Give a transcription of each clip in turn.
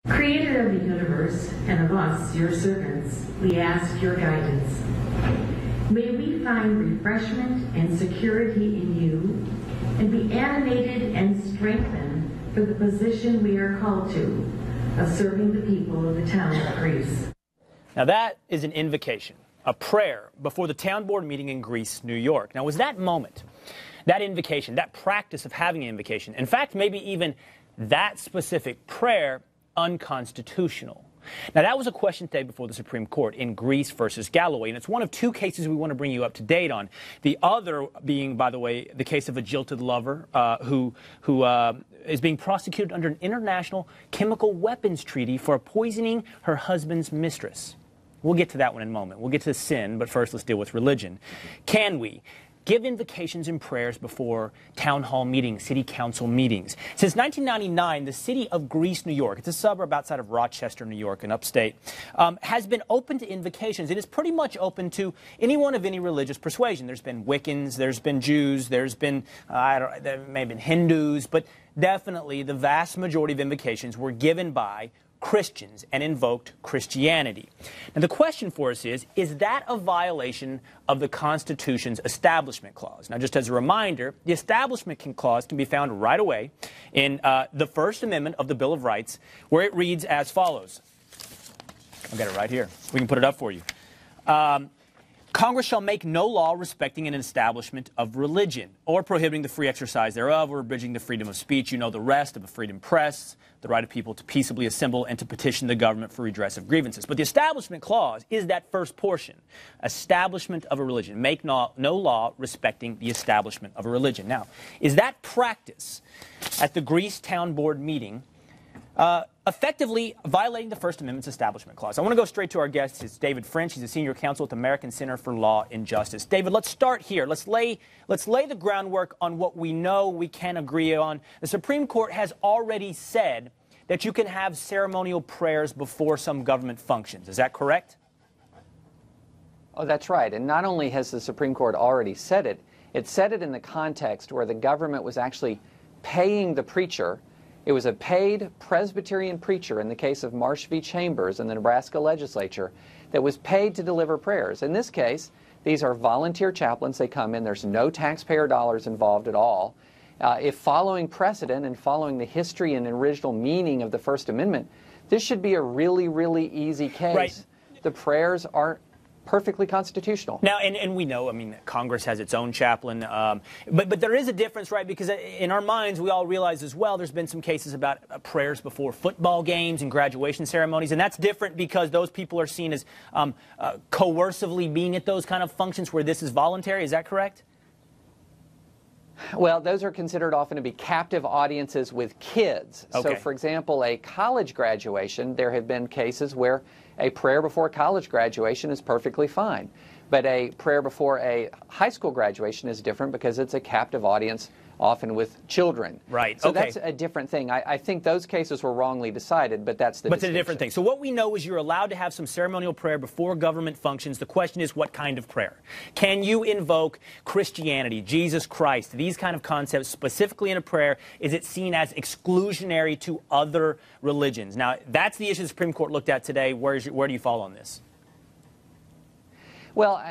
Creator of the universe and of us, your servants, we ask your guidance. May we find refreshment and security in you and be animated and strengthened for the position we are called to of serving the people of the town of Greece. Now that is an invocation, a prayer before the town board meeting in Greece, New York. Now was that moment, that invocation, that practice of having an invocation, in fact maybe even that specific prayer, unconstitutional? Now, that was a question today before the Supreme Court in Greece versus Galloway, and it's one of two cases we want to bring you up to date on. The other being, by the way, the case of a jilted lover who is being prosecuted under an international chemical weapons treaty for poisoning her husband's mistress. We'll get to that one in a moment. We'll get to sin, but first let's deal with religion. Can we give invocations and prayers before town hall meetings, city council meetings? Since 1999, the city of Greece, New York, it's a suburb outside of Rochester, New York, in upstate, has been open to invocations. It is pretty much open to anyone of any religious persuasion. There's been Wiccans, there's been Jews, there's been, there may have been Hindus, but definitely the vast majority of invocations were given by Christians and invoked Christianity. Now the question for us is that a violation of the Constitution's Establishment Clause? Now just as a reminder, the Establishment Clause can be found right away in the First Amendment of the Bill of Rights, where it reads as follows. I've got it right here. We can put it up for you. Congress shall make no law respecting an establishment of religion, or prohibiting the free exercise thereof, or abridging the freedom of speech. You know the rest of a freedom press, the right of people to peaceably assemble and to petition the government for redress of grievances. But the Establishment Clause is that first portion, establishment of a religion. Make no law respecting the establishment of a religion. Now, is that practice at the Greece Town Board meeting effectively violating the First Amendment's Establishment Clause? I want to go straight to our guest. It's David French. He's a senior counsel at the American Center for Law and Justice. David, let's start here. Let's lay the groundwork on what we know we can agree on. The Supreme Court has already said that you can have ceremonial prayers before some government functions. Is that correct? Oh, that's right. And not only has the Supreme Court already said it, it said it in the context where the government was actually paying the preacher. It was a paid Presbyterian preacher in the case of Marsh v. Chambers in the Nebraska legislature that was paid to deliver prayers. In this case, these are volunteer chaplains. They come in. There's no taxpayer dollars involved at all. If following precedent and following the history and original meaning of the First Amendment, this should be a really, really easy case. Right. The prayers are perfectly constitutional. Now, and we know, I mean, Congress has its own chaplain, but there is a difference, right? Because in our minds, we all realize as well, there's been some cases about prayers before football games and graduation ceremonies, and that's different because those people are seen as coercively being at those kind of functions where this is voluntary. Is that correct? Well, those are considered often to be captive audiences with kids. Okay. So, for example, a college graduation, there have been cases where a prayer before college graduation is perfectly fine. But a prayer before a high school graduation is different because it's a captive audience, often with children. Right. So okay. that's a different thing. I think those cases were wrongly decided, but that's the But it's a different thing. So what we know is you're allowed to have some ceremonial prayer before government functions. The question is, what kind of prayer? Can you invoke Christianity, Jesus Christ, these kind of concepts specifically in a prayer? Is it seen as exclusionary to other religions? Now, that's the issue the Supreme Court looked at today. Where do you fall on this? Well,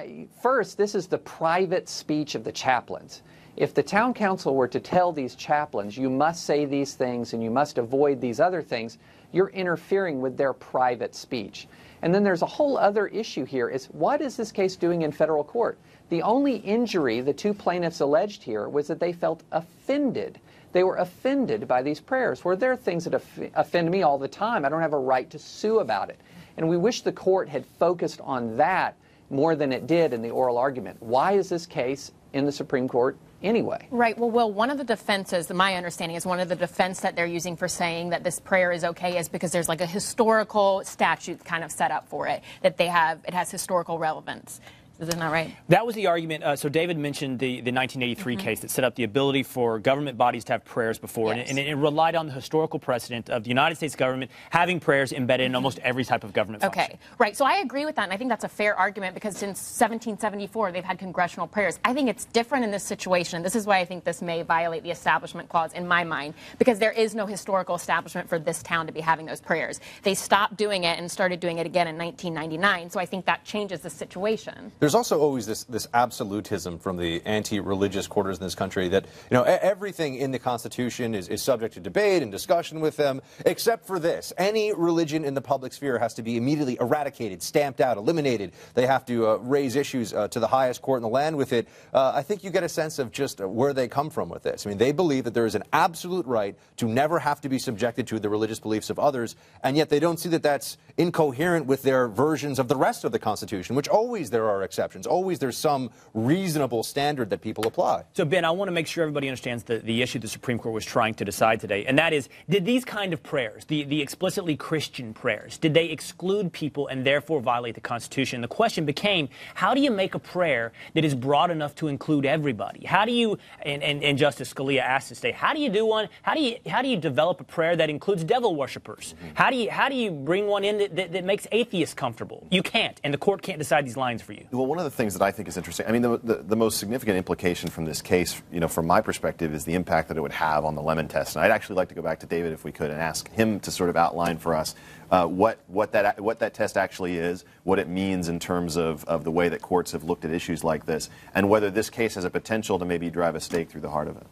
first, this is the private speech of the chaplains. If the town council were to tell these chaplains, you must say these things and you must avoid these other things, you're interfering with their private speech. And then there's a whole other issue here is, what is this case doing in federal court? The only injury the two plaintiffs alleged here was that they felt offended. They were offended by these prayers, where there are things that offend me all the time. I don't have a right to sue about it. And we wish the court had focused on that more than it did in the oral argument. Why is this case in the Supreme Court anyway? Right. Well, Will, one of the defenses, my understanding is one of the defense that they're using for saying that this prayer is okay is because there's like a historical statute kind of set up for it, that it has historical relevance. Is it not right? That was the argument. So David mentioned the 1983 case that set up the ability for government bodies to have prayers before, Yes. and it relied on the historical precedent of the United States government having prayers embedded in almost every type of government function. Okay, right. So I agree with that, and I think that's a fair argument because since 1774, they've had congressional prayers. I think it's different in this situation. This is why I think this may violate the Establishment Clause in my mind, because there is no historical establishment for this town to be having those prayers. They stopped doing it and started doing it again in 1999, so I think that changes the situation. There's also always this absolutism from the anti-religious quarters in this country that, everything in the Constitution is subject to debate and discussion with them, except for this. Any religion in the public sphere has to be immediately eradicated, stamped out, eliminated. They have to raise issues to the highest court in the land with it. I think you get a sense of just where they come from with this. I mean, they believe that there is an absolute right to never have to be subjected to the religious beliefs of others, and yet they don't see that that's incoherent with their versions of the rest of the Constitution, which always there are exceptions. Always there's some reasonable standard that people apply. So, Ben, I want to make sure everybody understands the issue the Supreme Court was trying to decide today, and that is, did these kind of prayers, the explicitly Christian prayers, did they exclude people and therefore violate the Constitution? The question became, how do you make a prayer that is broad enough to include everybody? How do you, and Justice Scalia asked us today, how do you do one? How do you develop a prayer that includes devil worshippers? How do you bring one in that makes atheists comfortable? You can't, and the court can't decide these lines for you. Well, one of the things that I think is interesting, I mean, the most significant implication from this case, from my perspective, is the impact that it would have on the Lemon Test. And I'd actually like to go back to David, if we could, and ask him to sort of outline for us what that test actually is, what it means in terms of the way that courts have looked at issues like this, and whether this case has a potential to maybe drive a stake through the heart of it.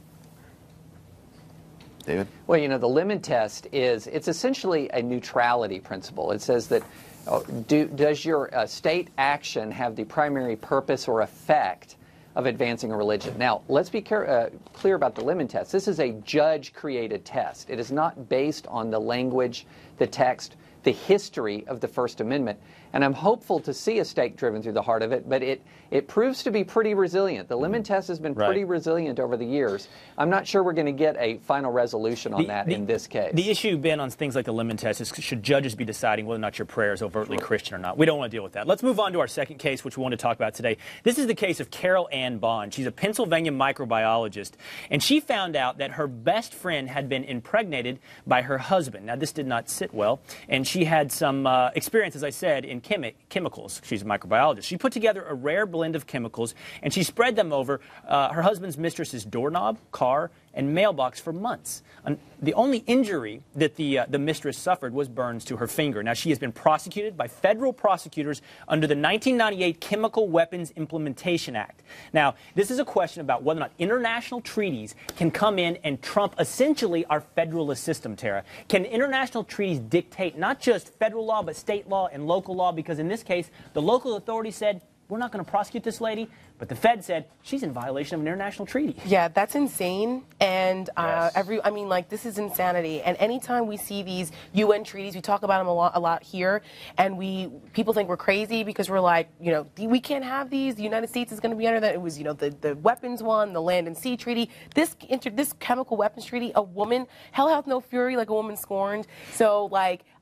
David? Well, the Lemon Test it's essentially a neutrality principle. It says that does your state action have the primary purpose or effect of advancing a religion? Now, let's be clear about the Lemon Test. This is a judge-created test. It is not based on the language, the text, the history of the First Amendment. And I'm hopeful to see a stake driven through the heart of it, but it proves to be pretty resilient. The Lemon Test has been pretty resilient over the years. I'm not sure we're going to get a final resolution on that in this case. The issue, Ben, on things like the Lemon Test is, should judges be deciding whether or not your prayer is overtly Christian or not? We don't want to deal with that. Let's move on to our second case, which we want to talk about today. This is the case of Carol Ann Bond. She's a Pennsylvania microbiologist, and she found out that her best friend had been impregnated by her husband. Now, this did not sit well, and she had some experience, as I said, in chemicals. She's a microbiologist. She put together a rare blend of chemicals, and she spread them over her husband's mistress's doorknob, car, and mailbox for months. The only injury that the mistress suffered was burns to her finger. Now, she has been prosecuted by federal prosecutors under the 1998 Chemical Weapons Implementation Act. Now, this is a question about whether or not international treaties can come in and trump essentially our federalist system, Tara. Can international treaties dictate not just federal law, but state law and local law? Because in this case, the local authorities said, we're not going to prosecute this lady, but the Fed said she's in violation of an international treaty. Yeah, that's insane. And this is insanity. And anytime we see these UN treaties, we talk about them a lot here, and people think we're crazy because we're like, we can't have these. The United States is going to be under that. It was, the weapons one, the land and sea treaty. This chemical weapons treaty, a woman, hell hath no fury like a woman scorned. So,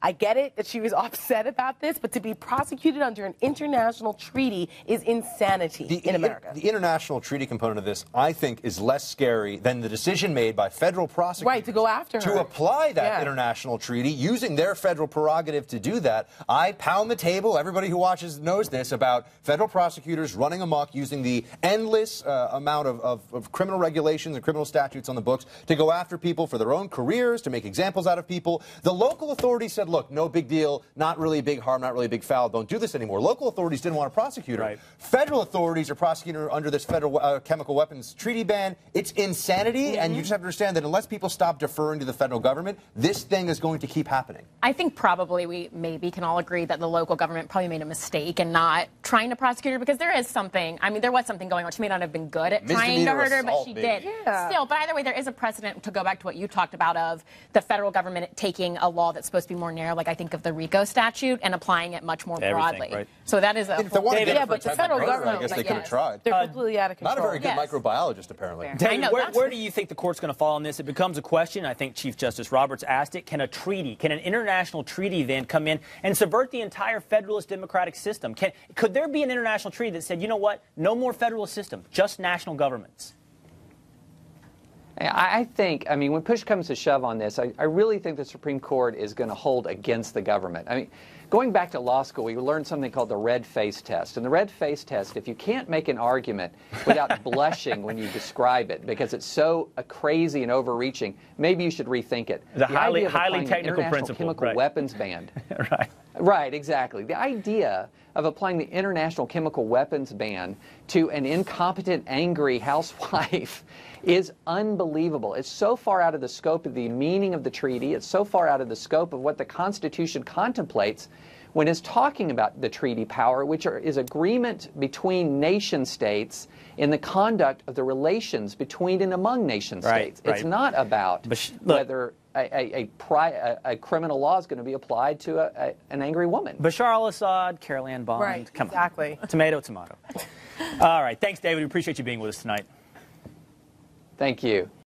I get it that she was upset about this, but to be prosecuted under an international treaty is insanity in America. The international treaty component of this, I think, is less scary than the decision made by federal prosecutors. Right, to go after her. To apply that international treaty, using their federal prerogative to do that. I pound the table, everybody who watches knows this, about federal prosecutors running amok using the endless amount of criminal regulations and criminal statutes on the books to go after people for their own careers, to make examples out of people. The local authorities said, look, no big deal, not really a big harm, not really a big foul, don't do this anymore. Local authorities didn't want to prosecute her. Right. Federal authorities are prosecuting her under this federal chemical weapons treaty ban. It's insanity, and you just have to understand that unless people stop deferring to the federal government, this thing is going to keep happening. I think probably we maybe can all agree that the local government probably made a mistake in not trying to prosecute her, because there was something going on. She may not have been good at trying to hurt her, but she did. Yeah. But either way, there is a precedent, to go back to what you talked about, of the federal government taking a law that's supposed to be more scenario, like I think of the RICO statute and applying it much more Everything, broadly. right. So that is a If they want to get Yeah, it for but the attempted federal murder, government- I guess they but could have yes. tried. They're completely out of control. Not a very good Yes. microbiologist, apparently. Fair. David, I know, where, that's- where do you think the court's going to fall on this? It becomes a question. I think Chief Justice Roberts asked it. Can a treaty, can an international treaty then come in and subvert the entire federalist democratic system? Could there be an international treaty that said, you know what, no more federalist system, just national governments? I think, I mean, when push comes to shove on this, I really think the Supreme Court is going to hold against the government. I mean, going back to law school, we learned something called the red face test. And the red face test, if you can't make an argument without blushing when you describe it because it's so crazy and overreaching, maybe you should rethink it. It's a highly idea of applying an technical international principle, chemical right. weapons ban. Right. Right, exactly. The idea of applying the international chemical weapons ban to an incompetent, angry housewife is unbelievable. It's so far out of the scope of the meaning of the treaty. It's so far out of the scope of what the Constitution contemplates when it's talking about the treaty power, which is agreement between nation states in the conduct of the relations between and among nation Right, states. right. It's not about But look- whether a criminal law is going to be applied to an angry woman. Bashar al-Assad, Carol Ann Bond. Right, Come exactly. on. Tomato, tomato. All right. Thanks, David. We appreciate you being with us tonight. Thank you.